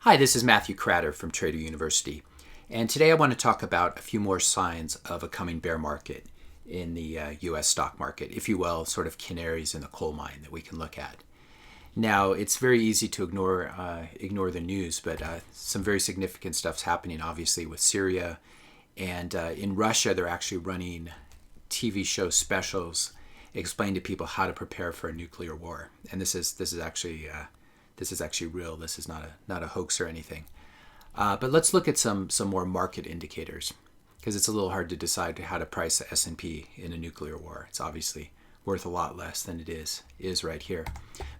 Hi, this is Matthew Cratter from Trader University, and today I want to talk about a few more signs of a coming bear market in the U.S. stock market, if you will, sort of canaries in the coal mine that we can look at. Now, it's very easy to ignore the news, but some very significant stuff's happening, obviously, with Syria, and in Russia, they're actually running TV show specials explaining to people how to prepare for a nuclear war, and this is actually real. This is not a hoax or anything. But let's look at some more market indicators, because it's a little hard to decide how to price the S&P in a nuclear war. It's obviously worth a lot less than it is right here.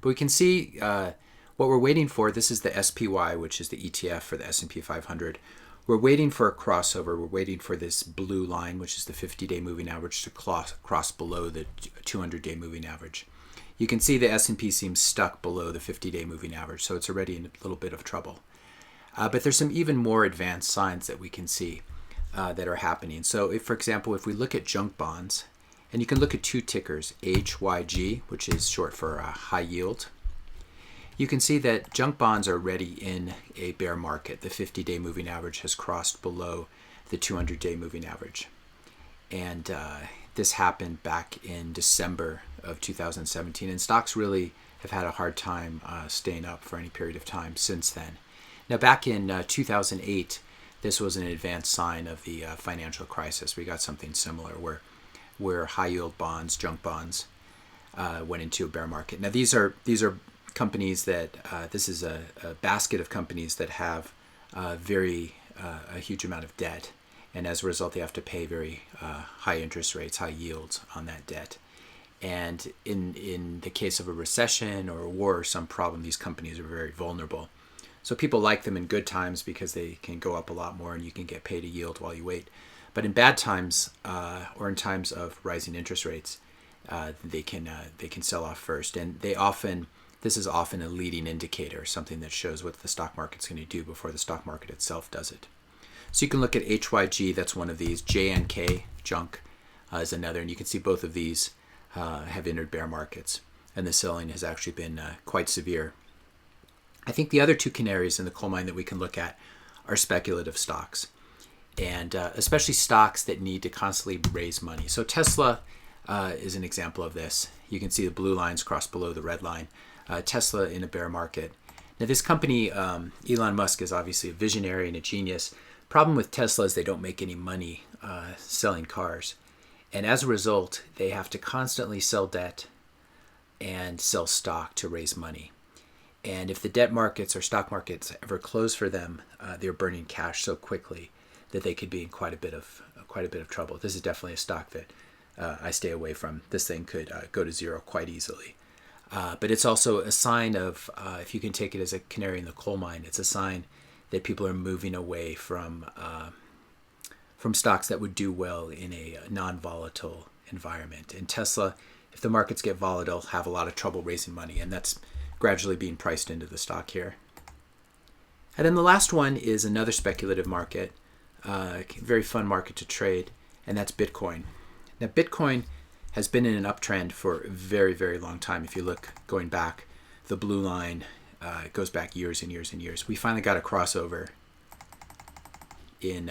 But we can see what we're waiting for. This is the SPY, which is the ETF for the S&P 500. We're waiting for a crossover. We're waiting for this blue line, which is the 50-day moving average, to cross below the 200-day moving average. You can see the S&P seems stuck below the 50-day moving average, so it's already in a little bit of trouble. But there's some even more advanced signs that we can see that are happening. So if, for example, if we look at junk bonds, and you can look at two tickers, HYG, which is short for high yield, you can see that junk bonds are already in a bear market. The 50-day moving average has crossed below the 200-day moving average. And this happened back in December of 2017, and stocks really have had a hard time staying up for any period of time since then. Now, back in 2008, this was an advanced sign of the financial crisis. We got something similar where high-yield bonds, junk bonds, went into a bear market. Now, these are companies that this is a basket of companies that have a huge amount of debt. And as a result, they have to pay very high interest rates, high yields on that debt. And in the case of a recession or a war or some problem, these companies are very vulnerable. So people like them in good times because they can go up a lot more and you can get paid a yield while you wait. But in bad times or in times of rising interest rates, they can sell off first. And this is often a leading indicator, something that shows what the stock market's going to do before the stock market itself does it. So you can look at HYG, that's one of these. JNK, junk, is another. And you can see both of these have entered bear markets. And the selling has actually been quite severe. I think the other two canaries in the coal mine that we can look at are speculative stocks. And especially stocks that need to constantly raise money. So Tesla is an example of this. You can see the blue lines cross below the red line. Tesla in a bear market. Now this company, Elon Musk, is obviously a visionary and a genius. Problem with Tesla is they don't make any money selling cars. And as a result, they have to constantly sell debt and sell stock to raise money. And if the debt markets or stock markets ever close for them, they're burning cash so quickly that they could be in quite a bit of trouble. This is definitely a stock that I stay away from. This thing could go to zero quite easily. But it's also a sign of, if you can take it as a canary in the coal mine, it's a sign that people are moving away from stocks that would do well in a non-volatile environment. And Tesla, if the markets get volatile, have a lot of trouble raising money, and that's gradually being priced into the stock here. And then the last one is another speculative market, very fun market to trade, and that's Bitcoin. Now, Bitcoin has been in an uptrend for a very, very long time. If you look going back, the blue line goes back years and years and years. We finally got a crossover in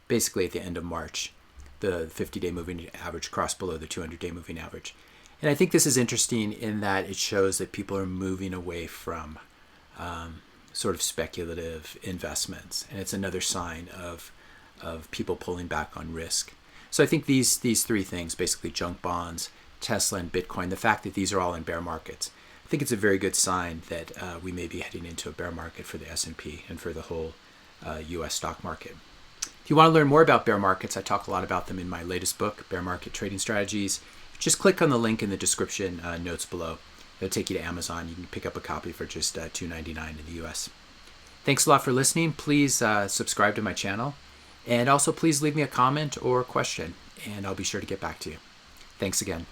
basically at the end of March. The 50-day moving average crossed below the 200-day moving average. And I think this is interesting in that it shows that people are moving away from sort of speculative investments. And it's another sign of people pulling back on risk. So I think these three things, basically junk bonds, Tesla, and Bitcoin, the fact that these are all in bear markets, I think it's a very good sign that we may be heading into a bear market for the S&P and for the whole U.S. stock market. If you want to learn more about bear markets, I talk a lot about them in my latest book, Bear Market Trading Strategies. Just click on the link in the description notes below. It'll take you to Amazon. You can pick up a copy for just $2.99 in the U.S. Thanks a lot for listening. Please subscribe to my channel. And also please leave me a comment or question, and I'll be sure to get back to you. Thanks again.